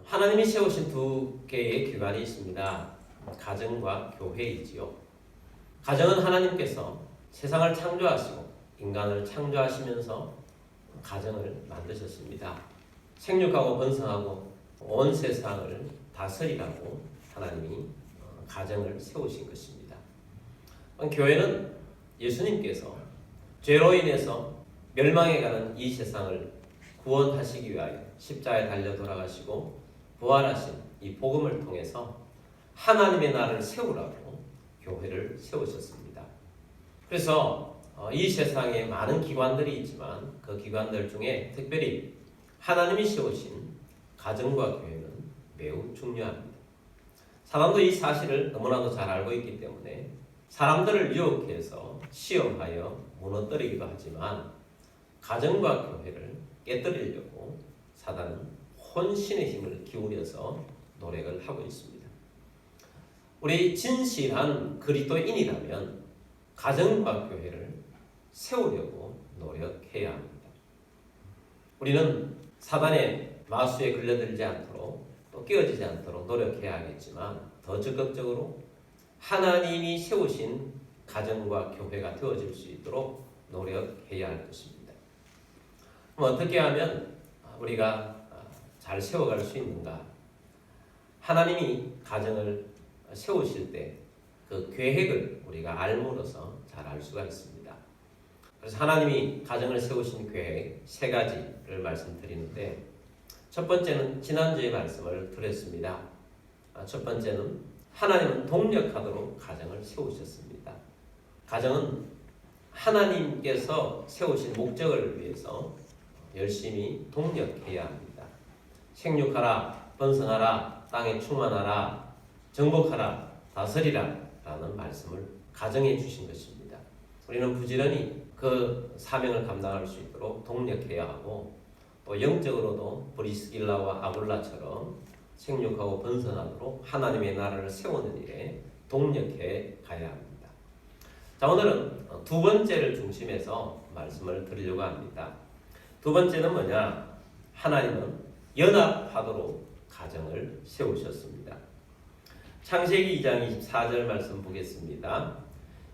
하나님이 세우신 두 개의 기관이 있습니다. 가정과 교회이지요. 가정은 하나님께서 세상을 창조하시고 인간을 창조하시면서 가정을 만드셨습니다. 생육하고 번성하고 온 세상을 다스리라고 하나님이 가정을 세우신 것입니다. 교회는 예수님께서 죄로 인해서 멸망해가는 이 세상을 구원하시기 위하여 십자가에 달려 돌아가시고 부활하신 이 복음을 통해서 하나님의 나라를 세우라고 교회를 세우셨습니다. 그래서 이 세상에 많은 기관들이 있지만 그 기관들 중에 특별히 하나님이 세우신 가정과 교회는 매우 중요합니다. 사람도 이 사실을 너무나도 잘 알고 있기 때문에 사람들을 유혹해서 시험하여 무너뜨리기도 하지만 가정과 교회를 깨뜨리려고 사단은 혼신의 힘을 기울여서 노력을 하고 있습니다. 우리 진실한 그리스도인이라면 가정과 교회를 세우려고 노력해야 합니다. 우리는 사단의 마수에 걸려들지 않도록 또 끼어지지 않도록 노력해야 하겠지만 더 적극적으로 하나님이 세우신 가정과 교회가 되어질 수 있도록 노력해야 할 것입니다. 그럼 어떻게 하면 우리가 잘 세워갈 수 있는가? 하나님이 가정을 세우실 때 그 계획을 우리가 알므로써 잘 알 수가 있습니다. 그래서 하나님이 가정을 세우신 계획 세 가지를 말씀드리는데 첫 번째는 지난주에 말씀을 드렸습니다. 첫 번째는 하나님은 독력하도록 가정을 세우셨습니다. 가정은 하나님께서 세우신 목적을 위해서 열심히 독력해야 합니다. 생육하라, 번성하라, 땅에 충만하라, 정복하라, 다스리라 라는 말씀을 가정해 주신 것입니다. 우리는 부지런히 그 사명을 감당할 수 있도록 독력해야 하고 또 영적으로도 브리스길라와 아굴라처럼 생육하고 번성하도록 하나님의 나라를 세우는 일에 독력해 가야 합니다. 자, 오늘은 두 번째를 중심해서 말씀을 드리려고 합니다. 두 번째는 뭐냐? 하나님은 연합하도록 가정을 세우셨습니다. 창세기 2장 24절 말씀 보겠습니다.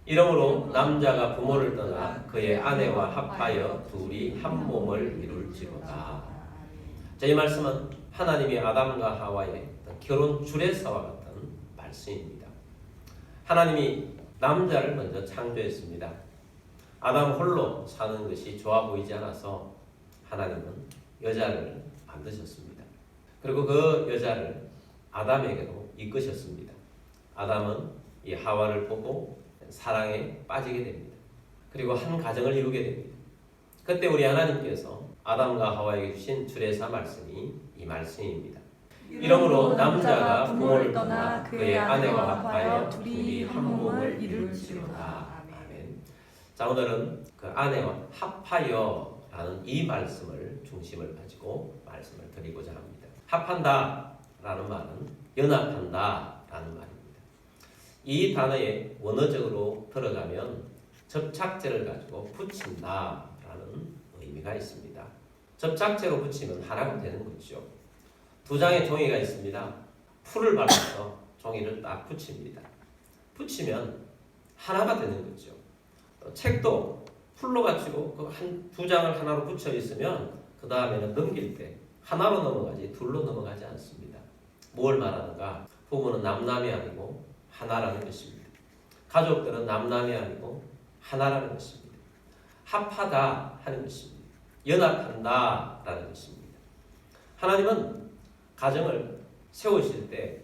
이러므로 남자가 부모를 떠나 그의 아내와 합하여 둘이 한 몸을 이룰지로다. 자, 이 말씀은 하나님이 아담과 하와의 결혼 주례사와 같은 말씀입니다. 하나님이 남자를 먼저 창조했습니다. 아담 홀로 사는 것이 좋아 보이지 않아서 하나님은 여자를 만드셨습니다. 그리고 그 여자를 아담에게로 이끄셨습니다. 아담은 이 하와를 보고 사랑에 빠지게 됩니다. 그리고 한 가정을 이루게 됩니다. 그때 우리 하나님께서 아담과 하와에게 주신 주례사 말씀이 이 말씀입니다. 이러므로 남자가 부모를 떠나 그의 아내와 합하여 둘이 한 몸을 이룰지로다. 아멘. 자, 오늘은 그 아내와 합하여 라는 이 말씀을 중심을 가지고 말씀을 드리고자 합니다. 합한다 라는 말은 연합한다 라는 말입니다. 이 단어에 원어적으로 들어가면 접착제를 가지고 붙인다 라는 의미가 있습니다. 접착제로 붙이면 하나가 되는 거죠. 두 장의 종이가 있습니다. 풀을 발라서 종이를 딱 붙입니다. 붙이면 하나가 되는 거죠. 책도 풀로 가지고 그 두 장을 하나로 붙여 있으면 그 다음에는 넘길 때 하나로 넘어가지 둘로 넘어가지 않습니다. 뭘 말하는가? 부부는 남남이 아니고 하나라는 것입니다. 가족들은 남남이 아니고 하나라는 것입니다. 합하다 하는 것입니다. 연합한다 라는 것입니다. 하나님은 가정을 세우실 때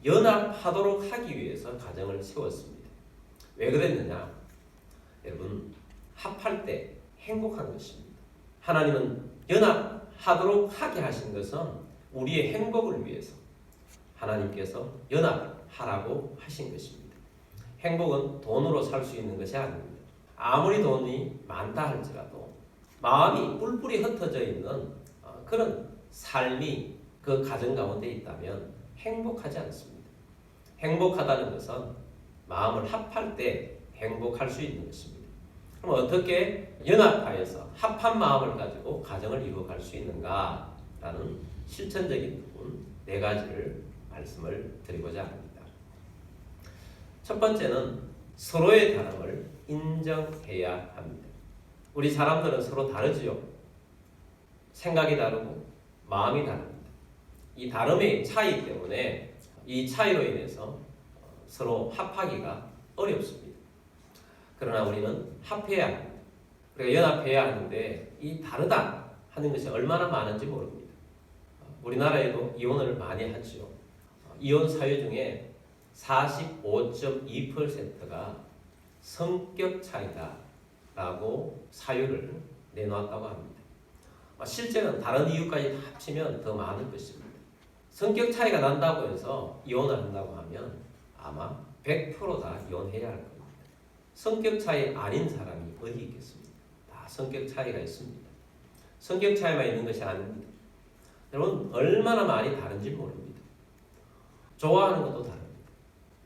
연합하도록 하기 위해서 가정을 세웠습니다. 왜 그랬느냐? 여러분, 합할 때 행복한 것입니다. 하나님은 연합하도록 하게 하신 것은 우리의 행복을 위해서 하나님께서 연합하라고 하신 것입니다. 행복은 돈으로 살 수 있는 것이 아닙니다. 아무리 돈이 많다 할지라도 마음이 뿔뿔이 흩어져 있는 그런 삶이 그 가정 가운데 있다면 행복하지 않습니다. 행복하다는 것은 마음을 합할 때 행복할 수 있는 것입니다. 그럼 어떻게 연합하여서 합한 마음을 가지고 가정을 이루어갈 수 있는가라는 실천적인 부분, 네 가지를 말씀을 드리고자 합니다. 첫 번째는 서로의 다름을 인정해야 합니다. 우리 사람들은 서로 다르지요. 생각이 다르고 마음이 다릅니다. 이 다름의 차이 때문에 이 차이로 인해서 서로 합하기가 어렵습니다. 그러나 우리는 합해야 합니다. 우리가 연합해야 하는데 이 다르다 하는 것이 얼마나 많은지 모릅니다. 우리나라에도 이혼을 많이 하죠. 이혼 사유 중에 45.2%가 성격 차이다라고 사유를 내놓았다고 합니다. 실제는 다른 이유까지 합치면 더 많을 것입니다. 성격 차이가 난다고 해서 이혼을 한다고 하면 아마 100% 다 이혼해야 할 겁니다. 성격 차이 아닌 사람이 어디 있겠습니까? 다 성격 차이가 있습니다. 성격 차이만 있는 것이 아닙니다. 여러분 얼마나 많이 다른지 모릅니다. 좋아하는 것도 다릅니다.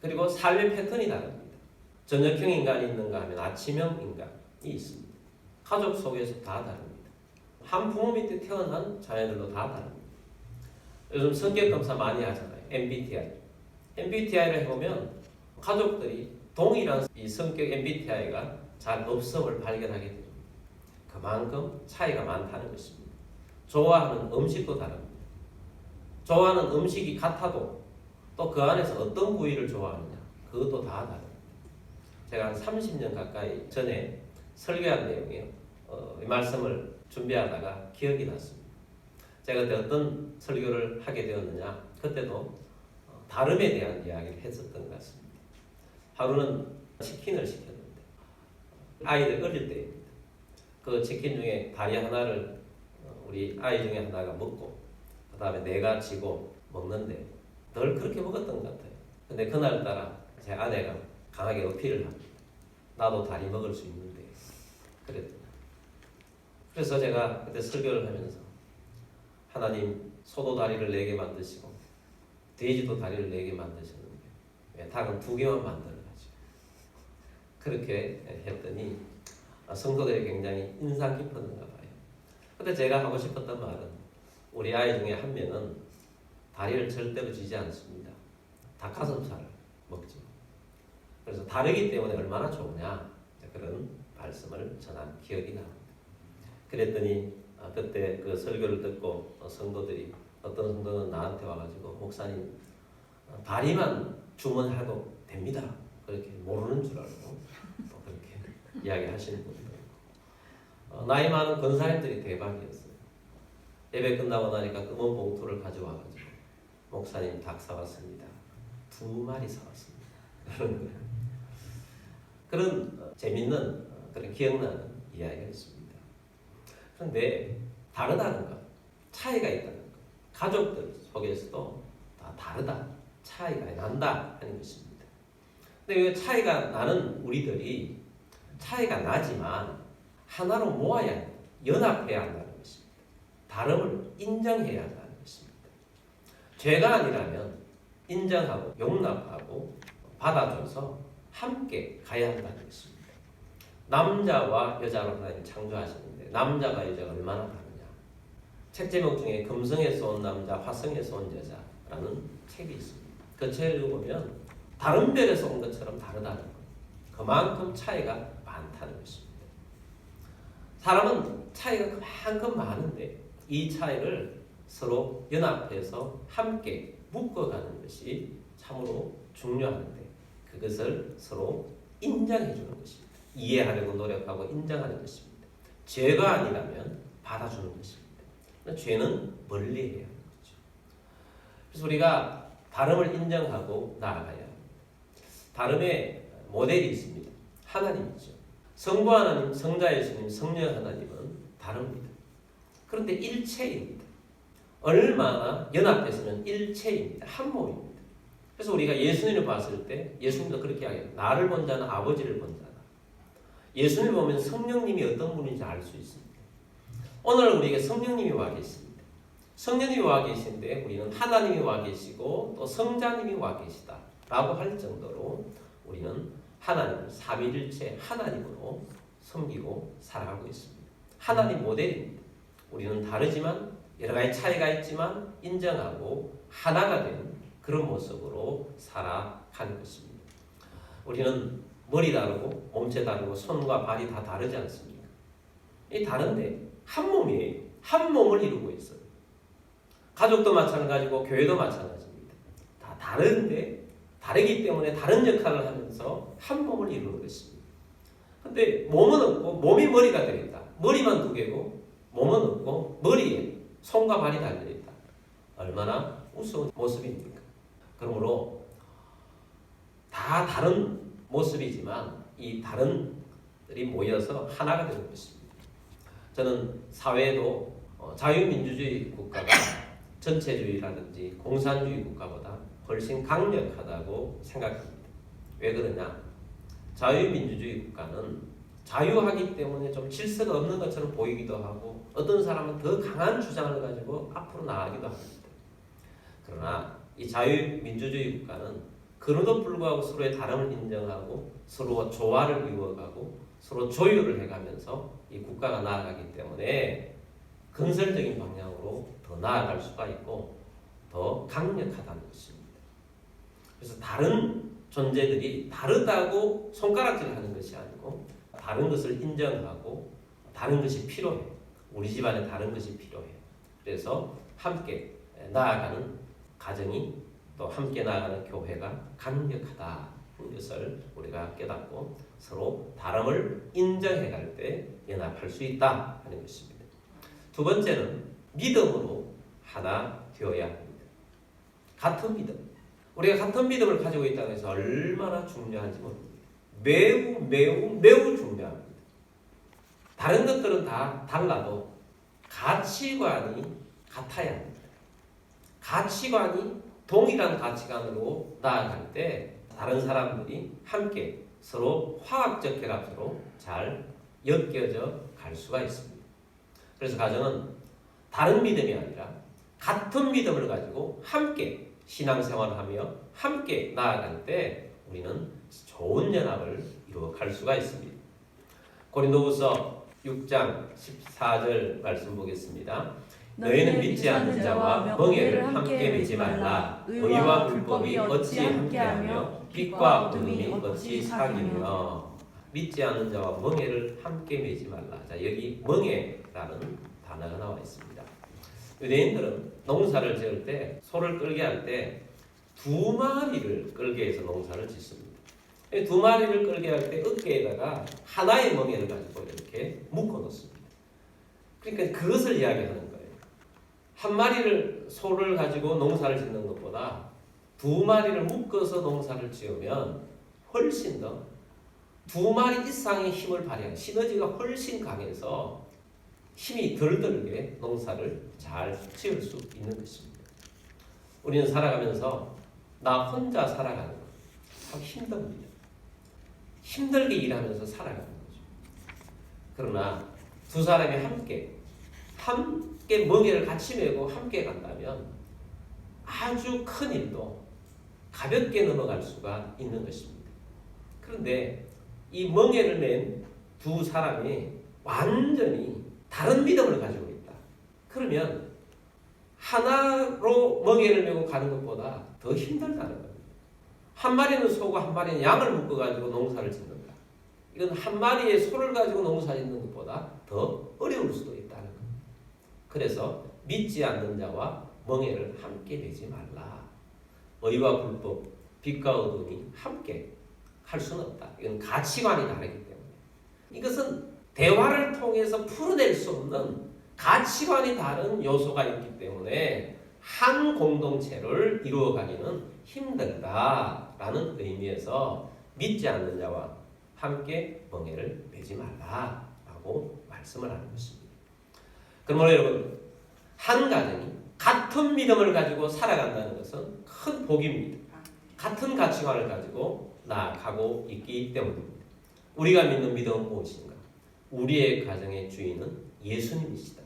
그리고 삶의 패턴이 다릅니다. 저녁형 인간이 있는가 하면 아침형 인간이 있습니다. 가족 속에서 다 다릅니다. 한 부모 밑에 태어난 자녀들도 다 다릅니다. 요즘 성격 검사 많이 하잖아요. MBTI. MBTI를 해보면 가족들이 동일한 이 성격 MBTI가 잘 없음을 발견하게 됩니다. 그만큼 차이가 많다는 것입니다. 좋아하는 음식도 다릅니다. 좋아하는 음식이 같아도 또 그 안에서 어떤 부위를 좋아하느냐 그것도 다 다릅니다. 제가 한 30년 가까이 전에 설교한 내용이에요. 이 말씀을 준비하다가 기억이 났습니다. 제가 그때 어떤 설교를 하게 되었느냐 그때도 다름에 대한 이야기를 했었던 것 같습니다. 하루는 치킨을 시켰는데 아이들 어릴 때입니다. 그 치킨 중에 다리 하나를 우리 아이 중에 하나가 먹고 그 다음에 내가 지고 먹는데 늘 그렇게 먹었던 것 같아요. 근데 그날따라 제 아내가 강하게 어필을 합니다. 나도 다리 먹을 수 있는데 그랬더니 그래서 제가 그때 설교를 하면서 하나님 소도 다리를 4개 만드시고 돼지도 다리를 4개 만드셨는데 왜 닭은 2개만 만들어가지고 그렇게 했더니 성도들이 굉장히 인상 깊었는가 봐요. 근데 제가 하고 싶었던 말은 우리 아이 중에 한 명은 다리를 절대로 쥐지 않습니다. 닭가슴살을 먹죠. 그래서 다르기 때문에 얼마나 좋으냐 그런 말씀을 전한 기억이 납니다. 그랬더니 그때 그 설교를 듣고 성도들이 어떤 성도는 나한테 와가지고 목사님 다리만 주문하고 됩니다. 그렇게 모르는 줄 알고 그렇게 이야기하시는 분도 있고 나이 많은 권사님들이 대박이었어요. 예배 끝나고 나니까 검은 봉투를 가져와가지고 목사님 닭 사왔습니다. 2마리 사왔습니다. 그런 재밌는 그런 기억나는 이야기가 있습니다. 그런데 다르다는 것, 차이가 있다는 것, 가족들 속에서도 다 다르다, 차이가 난다 하는 것입니다. 근데 이 차이가 나는 우리들이 차이가 나지만 하나로 모아야 한다, 연합해야 한다는 것입니다. 다름을 인정해야 한다는 것입니다. 죄가 아니라면 인정하고 용납하고 받아줘서 함께 가야 한다는 것입니다. 남자와 여자로 하나님 창조하셨는데 남자가 여자가 얼마나 다르냐. 책 제목 중에 금성에서 온 남자, 화성에서 온 여자라는 책이 있습니다. 그 책을 읽어보면 다른 별에서 온 것처럼 다르다는 것. 그만큼 차이가 많다는 것입니다. 사람은 차이가 그만큼 많은데 이 차이를 서로 연합해서 함께 묶어가는 것이 참으로 중요한데 그것을 서로 인정해 주는 것입니다. 이해하려고 노력하고 인정하는 것입니다. 죄가 아니라면 받아주는 것입니다. 죄는 멀리해야 하는 거죠. 그래서 우리가 다름을 인정하고 나아가야 합니다. 다름의 모델이 있습니다. 하나님이죠. 성부 하나님, 성자 예수님, 성령 하나님은 다릅니다. 그런데 일체입니다. 얼마나 연합했으면 일체입니다. 한 몸입니다. 그래서 우리가 예수님을 봤을 때 예수님도 그렇게 이야기해요. 나를 본 자는 아버지를 본 자다. 예수님을 보면 성령님이 어떤 분인지 알 수 있습니다. 오늘 우리에게 성령님이 와 계십니다. 성령님이 와 계신데 우리는 하나님이 와 계시고 또 성자님이 와 계시다 라고 할 정도로 우리는 하나님을 삼위일체 하나님으로 섬기고 살아가고 있습니다. 하나님 모델입니다. 우리는 다르지만 여러 가지 차이가 있지만 인정하고 하나가 된 그런 모습으로 살아가는 것입니다. 우리는 머리 다르고 몸체 다르고 손과 발이 다 다르지 않습니까? 이 다른데 한 몸이에요. 한 몸을 이루고 있어요. 가족도 마찬가지고 교회도 마찬가지입니다. 다 다른데 다르기 때문에 다른 역할을 하면서 한 몸을 이루는 것입니다. 근데 몸은 없고 몸이 머리가 되어있다. 머리만 두 개고 몸은 없고 머리에 손과 발이 달려있다. 얼마나 우스운 모습입니까? 그러므로 다 다른 모습이지만 이 다른들이 모여서 하나가 되는 것입니다. 저는 사회도 자유민주주의 국가가 전체주의라든지 공산주의 국가보다 훨씬 강력하다고 생각합니다. 왜 그러냐? 자유민주주의 국가는 자유하기 때문에 좀 질서가 없는 것처럼 보이기도 하고 어떤 사람은 더 강한 주장을 가지고 앞으로 나가기도 합니다. 그러나 이 자유민주주의 국가는 그럼에도 불구하고 서로의 다름을 인정하고 서로 조화를 이루어가고 서로 조율을 해가면서 이 국가가 나아가기 때문에 건설적인 방향으로 더 나아갈 수가 있고 더 강력하다는 것입니다. 그래서 다른 존재들이 다르다고 손가락질하는 것이 아니고 다른 것을 인정하고 다른 것이 필요해. 우리 집안에 다른 것이 필요해. 그래서 함께 나아가는 가정이 또 함께 나아가는 교회가 강력하다는 것을 우리가 깨닫고 서로 다름을 인정해 갈 때 연합할 수 있다 하는 것입니다. 두 번째는 믿음으로 하나 되어야 합니다. 같은 믿음. 우리가 같은 믿음을 가지고 있다는 것이 얼마나 중요한지 모릅니다. 매우 중요합니다. 다른 것들은 다 달라도 가치관이 같아야 합니다. 가치관이 동일한 가치관으로 나아갈 때 다른 사람들이 함께 서로 화학적 결합으로 잘 엮여져 갈 수가 있습니다. 그래서 가정은 다른 믿음이 아니라 같은 믿음을 가지고 함께 신앙생활을 하며 함께 나아갈 때 우리는 좋은 연합을 이루어갈 수가 있습니다. 고린도후서 6장 14절 말씀 보겠습니다. 너희는 믿지 않는 자와 멍에를 함께 매지 말라. 의와 불법이 어찌 함께하며 빛과 어둠이 어찌 사귀며. 믿지 않는 자와 멍에를 함께 매지 말라. 자, 여기 멍에라는 단어가 나와 있습니다. 유대인들은 농사를 지을 때 소를 끌게 할 때 두 마리를 끌게 해서 농사를 짓습니다. 두 마리를 끌게 할 때 어깨에다가 하나의 멍에를 가지고 이렇게 묶어 놓습니다. 그러니까 그것을 이야기하는 거예요. 한 마리를 소를 가지고 농사를 짓는 것보다 두 마리를 묶어서 농사를 지으면 훨씬 더 두 마리 이상의 힘을 발휘하는 시너지가 훨씬 강해서 힘이 덜 들게 농사를 잘 지을 수 있는 것입니다. 우리는 살아가면서 나 혼자 살아가는 거 참 힘듭니다. 힘들게 일하면서 살아가는 거죠. 그러나 두 사람이 함께 멍에를 같이 메고 함께 간다면 아주 큰 일도 가볍게 넘어갈 수가 있는 것입니다. 그런데 이 멍에를 맨 두 사람이 완전히 다른 믿음을 가지고 있다. 그러면 하나로 멍에를 메고 가는 것보다 더 힘들다는 겁니다. 한 마리는 소고 한 마리는 양을 묶어가지고 농사를 짓는다. 이건 한 마리의 소를 가지고 농사 짓는 것보다 더 어려울 수도 있다는 겁니다. 그래서 믿지 않는 자와 멍에를 함께 매지 말라. 의와 불법, 빛과 어둠이 함께 할 수는 없다. 이건 가치관이 다르기 때문에. 이것은 대화를 통해서 풀어낼 수 없는 가치관이 다른 요소가 있기 때문에 한 공동체를 이루어가기는 힘들다라는 의미에서 믿지 않는 자와 함께 멍에를 매지 말라라고 말씀을 하는 것입니다. 그러므로 여러분, 한 가정이 같은 믿음을 가지고 살아간다는 것은 큰 복입니다. 같은 가치관을 가지고 나아가고 있기 때문입니다. 우리가 믿는 믿음은 무엇인가? 우리의 가정의 주인은 예수님이시다.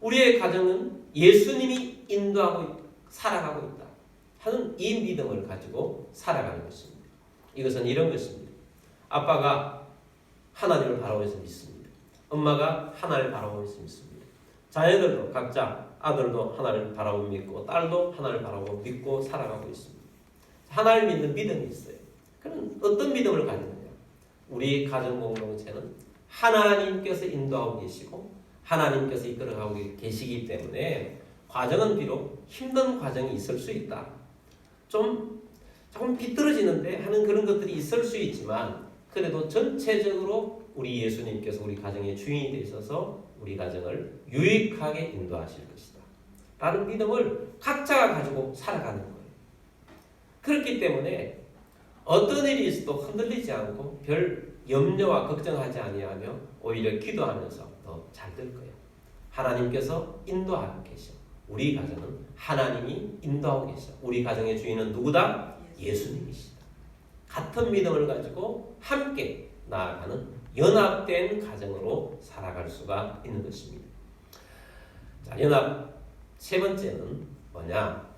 우리의 가정은 예수님이 인도하고 살아가고 있다 하는 이 믿음을 가지고 살아가는 것입니다. 이것은 이런 것입니다. 아빠가 하나님을 바라보면서 믿습니다. 엄마가 하나님을 바라보면서 믿습니다. 자녀들도 각자 아들도 하나님을 바라고 믿고 딸도 하나님을 바라고 믿고 살아가고 있습니다. 하나님을 믿는 믿음이 있어요. 그럼 어떤 믿음을 가지느냐? 우리 가정 공동체는 하나님께서 인도하고 계시고 하나님께서 이끌어가고 계시기 때문에 과정은 비록 힘든 과정이 있을 수 있다. 조금 비뚤어지는데 하는 그런 것들이 있을 수 있지만 그래도 전체적으로 우리 예수님께서 우리 가정의 주인이 되셔서 우리 가정을 유익하게 인도하실 것이다. 라는 믿음을 각자가 가지고 살아가는 거예요. 그렇기 때문에 어떤 일이 있어도 흔들리지 않고 별 염려와 걱정하지 아니하며 오히려 기도하면서 더 잘 될 거예요. 하나님께서 인도하고 계셔. 우리 가정은 하나님이 인도하고 계셔. 우리 가정의 주인은 누구다? 예수님이시다. 같은 믿음을 가지고 함께 나아가는 연합된 가정으로 살아갈 수가 있는 것입니다. 자, 연합 세 번째는 뭐냐?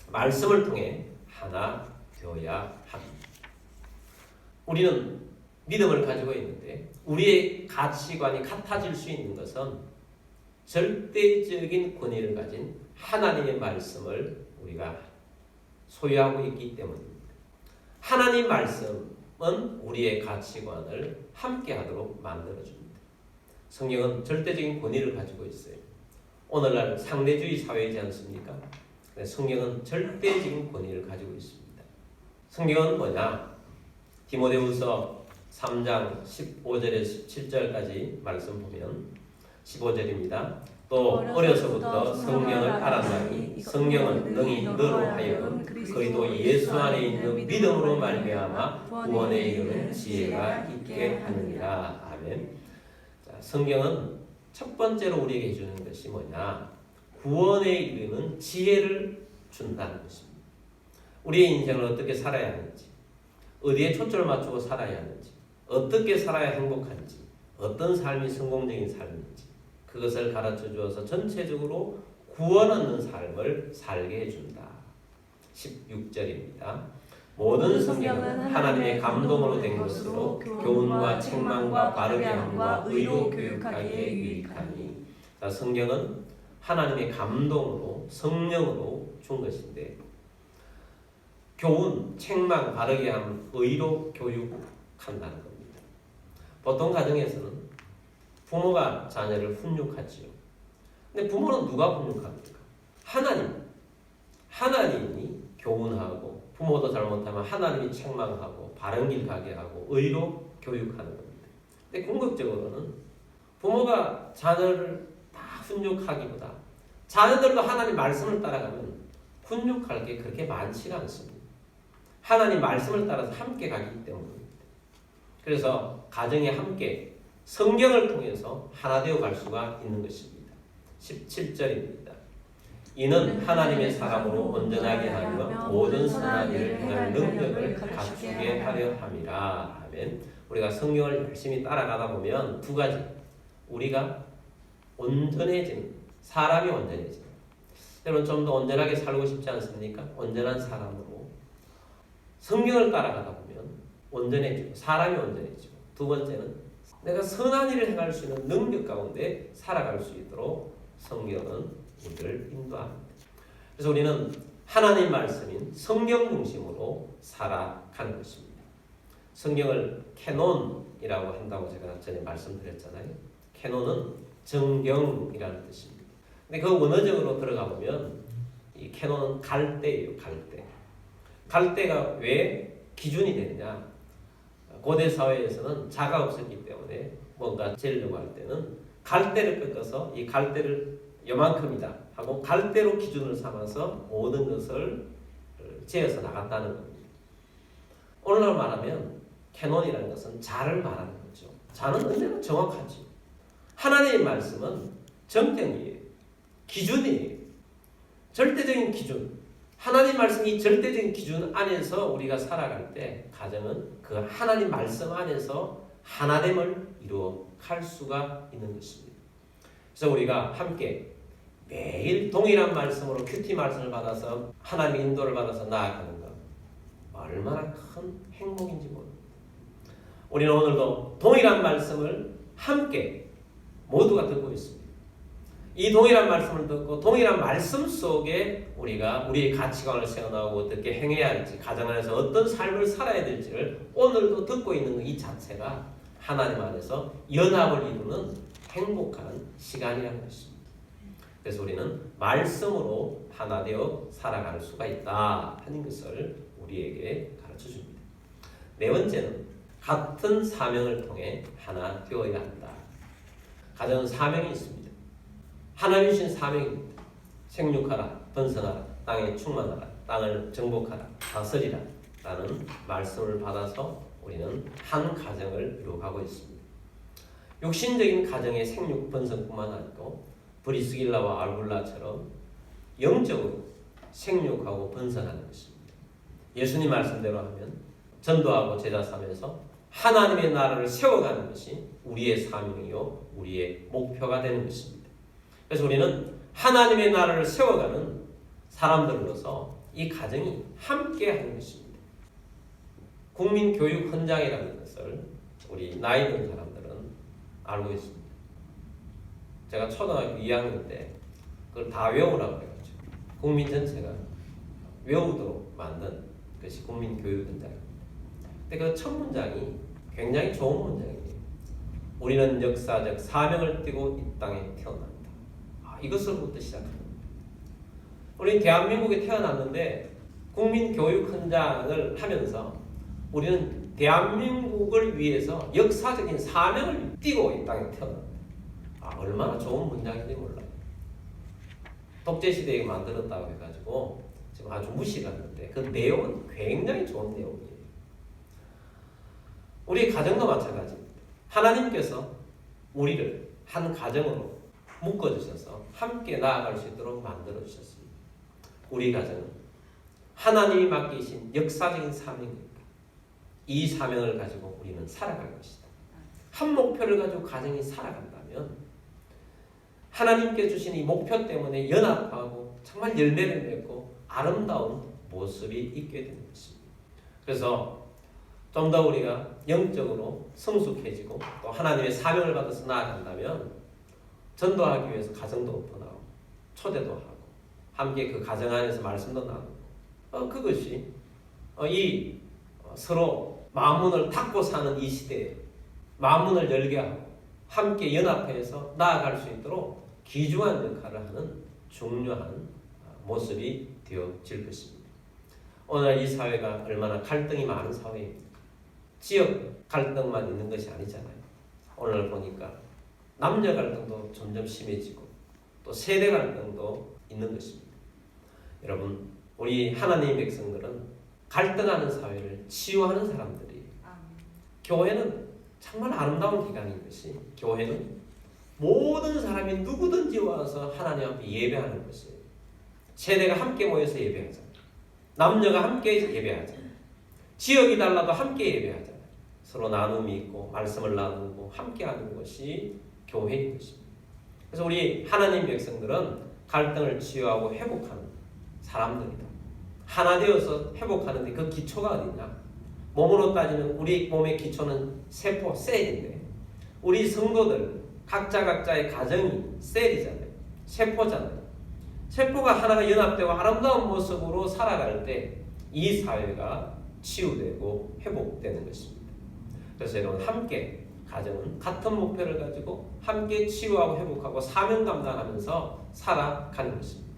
말씀을 통해 하나 되어야 합니다. 우리는 믿음을 가지고 있는데 우리의 가치관이 같아질 수 있는 것은 절대적인 권위를 가진 하나님의 말씀을 우리가 소유하고 있기 때문입니다. 하나님 말씀은 우리의 가치관을 함께하도록 만들어줍니다. 성경은 절대적인 권위를 가지고 있어요. 오늘날 상대주의 사회이지 않습니까? 성경은 절대적인 권위를 가지고 있습니다. 성경은 뭐냐? 디모데후서 3장 15절에서 17절까지 말씀 보면 15절입니다. 또 어려서부터 성경을 알았나니 성경은 능히 너로 하여금 그리스도 예수 안에 있는 믿음으로 말미암아 구원에 이르는 지혜가 있게 하느니라. 아멘. 자, 성경은 첫 번째로 우리에게 해주는 것이 뭐냐? 구원에 이르는 지혜를 준다는 것입니다. 우리의 인생을 어떻게 살아야 하는지, 어디에 초점을 맞추고 살아야 하는지, 어떻게 살아야 행복한지, 어떤 삶이 성공적인 삶인지 그것을 가르쳐 주어서 전체적으로 구원 얻는 삶을 살게 해준다. 16절입니다. 모든 성경은 하나님의 감동으로 된 것으로 교훈과 책망과 바르게 함과 의로 교육하기에 유익하니. 자, 성경은 하나님의 감동으로 성령으로 준 것인데 교훈, 책망, 바르게 함, 의로 교육한다는 겁니다. 보통 가정에서는 부모가 자녀를 훈육하지요. 근데 부모는 누가 훈육합니까? 하나님이 교훈하고 부모도 잘못하면 하나님이 책망하고 바른 길 가게 하고 의로 교육하는 겁니다. 근데 궁극적으로는 부모가 자녀를 다 훈육하기보다 자녀들도 하나님 말씀을 따라가면 훈육할 게 그렇게 많지가 않습니다. 하나님 말씀을 따라서 함께 가기 때문입니다. 그래서 가정에 함께 성경을 통해서 하나 되어 갈 수가 있는 것입니다. 17절입니다. 이는 하나님의 사람으로 온전하게 하여 모든 선한 일을 행할 능력을 갖추게 하려 함이라. 아멘. 우리가 성경을 열심히 따라가다 보면 두 가지. 우리가 온전해지는, 사람이 온전해지는. 여러분 좀 더 온전하게 살고 싶지 않습니까? 온전한 사람으로 성경을 따라가다 보면 온전해지고 사람이 온전해지고, 두 번째는 내가 선한 일을 행할 수 있는 능력 가운데 살아갈 수 있도록 성경은 우리를 인도합니다. 그래서 우리는 하나님 말씀인 성경 중심으로 살아가는 것입니다. 성경을 캐논이라고 한다고 제가 전에 말씀드렸잖아요. 캐논은 정경이라는 뜻입니다. 근데 그 원어적으로 들어가 보면 이 캐논은 갈대예요. 갈대. 갈대가 왜 기준이 되느냐? 고대 사회에서는 자가 없었기 때문에 뭔가 재려고 할 때는 갈대를 꺾어서 이 갈대를 요만큼이다 하고 갈대로 기준을 삼아서 모든 것을 재어서 나갔다는 겁니다. 오늘날 말하면 캐논이라는 것은 자를 말하는 거죠. 자는 언제나 정확하지. 하나님의 말씀은 정경이에요. 기준이에요. 절대적인 기준. 하나님 말씀이 절대적인 기준 안에서 우리가 살아갈 때 가정은 그 하나님 말씀 안에서 하나됨을 이루어 갈 수가 있는 것입니다. 그래서 우리가 함께 매일 동일한 말씀으로 큐티 말씀을 받아서 하나님의 인도를 받아서 나아가는 것 얼마나 큰 행복인지 모릅니다. 우리는 오늘도 동일한 말씀을 함께 모두가 듣고 있습니다. 이 동일한 말씀을 듣고 동일한 말씀 속에 우리가 우리의 가치관을 세워나가고 어떻게 행해야 할지, 가정 안에서 어떤 삶을 살아야 될지를 오늘도 듣고 있는 이 자체가 하나님 안에서 연합을 이루는 행복한 시간이라는 것입니다. 그래서 우리는 말씀으로 하나 되어 살아갈 수가 있다 하는 것을 우리에게 가르쳐 줍니다. 네 번째는 같은 사명을 통해 하나 되어야 한다. 가정은 사명이 있습니다. 하나님 주신 사명입니다. 생육하라, 번성하라, 땅에 충만하라, 땅을 정복하라, 다스리라 라는 말씀을 받아서 우리는 한 가정을 이루어가고 있습니다. 육신적인 가정의 생육 번성뿐만 아니고 브리스길라와 아굴라처럼 영적으로 생육하고 번성하는 것입니다. 예수님 말씀대로 하면 전도하고 제자 삼에서 하나님의 나라를 세워가는 것이 우리의 사명이요 우리의 목표가 되는 것입니다. 그래서 우리는 하나님의 나라를 세워가는 사람들로서 이 가정이 함께 하는 것입니다. 국민교육 헌장이라는 것을 우리 나이 든 사람들은 알고 있습니다. 제가 초등학교 2학년 때 그걸 다 외우라고 해가지고 국민 전체가 외우도록 만든 것이 국민교육 헌장입니다. 근데 그 첫 문장이 굉장히 좋은 문장이에요. 우리는 역사적 사명을 띠고 이 땅에 태어난다. 이것으로부터 시작합니다. 우리는 대한민국에 태어났는데 국민교육 헌장을 하면서 우리는 대한민국을 위해서 역사적인 사명을 띠고 이 땅에 태어났다. 얼마나 좋은 문장인지 몰라요. 독재시대에 만들었다고 해가지고 지금 아주 무시를 하는데 그 내용은 굉장히 좋은 내용이에요. 우리 가정도 마찬가지입니다. 하나님께서 우리를 한 가정으로 묶어주셔서 함께 나아갈 수 있도록 만들어주셨습니다. 우리 가정은 하나님이 맡기신 역사적인 사명입니다. 이 사명을 가지고 우리는 살아갈 것이다. 한 목표를 가지고 가정이 살아간다면 하나님께 주신 이 목표 때문에 연합하고 정말 열매를 맺고 아름다운 모습이 있게 되는 것입니다. 그래서 좀 더 우리가 영적으로 성숙해지고 또 하나님의 사명을 받아서 나아간다면 전도하기 위해서 가정도 오픈하고 초대도 하고 함께 그 가정 안에서 말씀도 나누고 그것이 이 서로 마음문을 닫고 사는 이 시대에 마음문을 열게 하고 함께 연합해서 나아갈 수 있도록 귀중한 역할을 하는 중요한 모습이 되어질 것입니다. 오늘 이 사회가 얼마나 갈등이 많은 사회입니다. 지역 갈등만 있는 것이 아니잖아요. 오늘 보니까 남녀 갈등도 점점 심해지고 또 세대 갈등도 있는 것입니다. 여러분, 우리 하나님의 백성들은 갈등하는 사회를 치유하는 사람들이에요. 교회는 정말 아름다운 기관인 것이 교회는 모든 사람이 누구든지 와서 하나님 앞에 예배하는 것이에요. 세대가 함께 모여서 예배하잖아요. 남녀가 함께 예배하잖아요. 지역이 달라도 함께 예배하잖아요. 서로 나눔이 있고 말씀을 나누고 함께 하는 것이 교회인 것입니다. 그래서 우리 하나님 백성들은 갈등을 치유하고 회복하는 사람들이다. 하나 되어서 회복하는데 그 기초가 어디냐? 몸으로 따지면 우리 몸의 기초는 세포, 셀인데 우리 성도들 각자의 가정이 셀이잖아요. 세포잖아요. 세포가 하나가 연합되고 아름다운 모습으로 살아갈 때 이 사회가 치유되고 회복되는 것입니다. 그래서 여러분 함께 가정은 같은 목표를 가지고 함께 치유하고 회복하고 사명 감당하면서 살아가는 것입니다.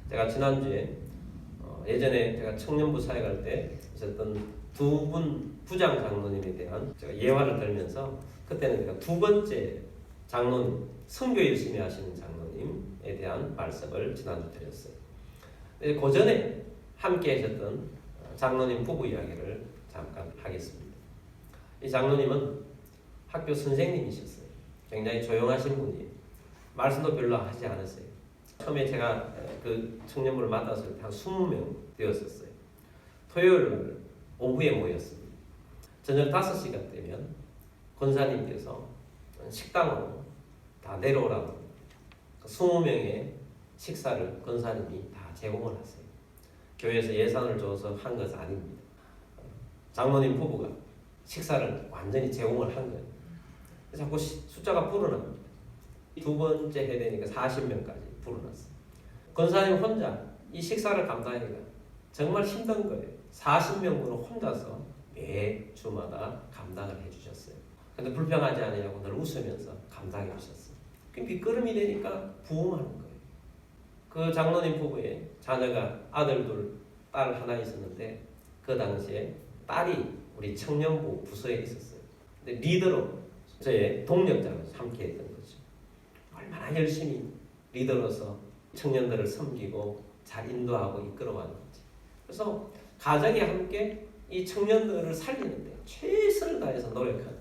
제가 지난주에 예전에 제가 청년부 사회 갈 때 있었던 두 분 부장 장로님에 대한 제가 예화를 들면서 그때는 제가 두 번째 장로님, 선교 열심히 하시는 장로님에 대한 말씀을 지난주 드렸어요. 그 전에 함께 하셨던 장로님 부부 이야기를 잠깐 하겠습니다. 이 장로님은 학교 선생님이셨어요. 굉장히 조용하신 분이에요. 말씀도 별로 하지 않았어요. 처음에 제가 그 청년부를 맡았을 때 한 20명 되었었어요. 토요일 오후에 모였습니다. 저녁 5시가 되면 권사님께서 식당으로 다 내려오라고 20명의 식사를 권사님이 다 제공을 하세요. 교회에서 예산을 줘서 한 것은 아닙니다. 장로님 부부가 식사를 완전히 제공을 한 거예요. 자꾸 숫자가 불어납니다. 두 번째 해야 되니까 40명까지 불어났어요. 권사님 혼자 이 식사를 감당하기가 정말 힘든 거예요. 40명분을 혼자서 매 주마다 감당을 해주셨어요. 근데 불평하지 않으냐고 늘 웃으면서 감당해 주셨어요. 그 뒷걸음이 되니까 부흥하는 거예요. 그 장로님 부부의 자녀가 아들 둘, 딸 하나 있었는데 그 당시에 딸이 우리 청년부 부서에 있었어요. 근데 리더로 저의 동력자로 함께 했던 거죠. 얼마나 열심히 리더로서 청년들을 섬기고 잘 인도하고 이끌어왔는지. 그래서 가정이 함께 이 청년들을 살리는데 최선을 다해서 노력하는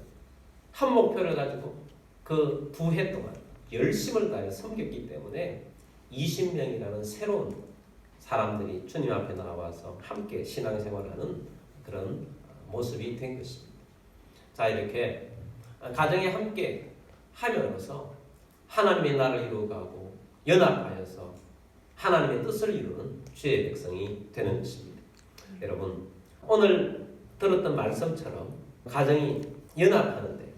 한 목표를 가지고 그 2해 동안 열심을 다해 섬겼기 때문에 20명이라는 새로운 사람들이 주님 앞에 나와서 함께 신앙생활을 하는 그런 모습이 된 것입니다. 자, 이렇게 가정이 함께 함으로써 하나님의 나라를 이루어가고 연합하여서 하나님의 뜻을 이루는 주의 백성이 되는 것입니다. 여러분, 오늘 들었던 말씀처럼 가정이 연합하는데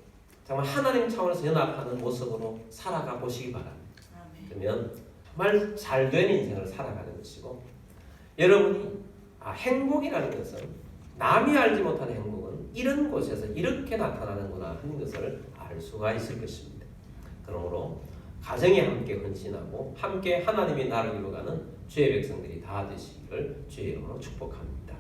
정말 하나님 차원에서 연합하는 모습으로 살아가 보시기 바랍니다. 그러면 정말 잘된 인생을 살아가는 것이고, 여러분이 행복이라는 것은 남이 알지 못하는 행복은 이런 곳에서 이렇게 나타나는구나 하는 것을 알 수가 있을 것입니다. 그러므로 가정이 함께 헌신하고 함께 하나님의 나라를 이루어가는 주의 백성들이 다 되시기를 주의 이름으로 축복합니다.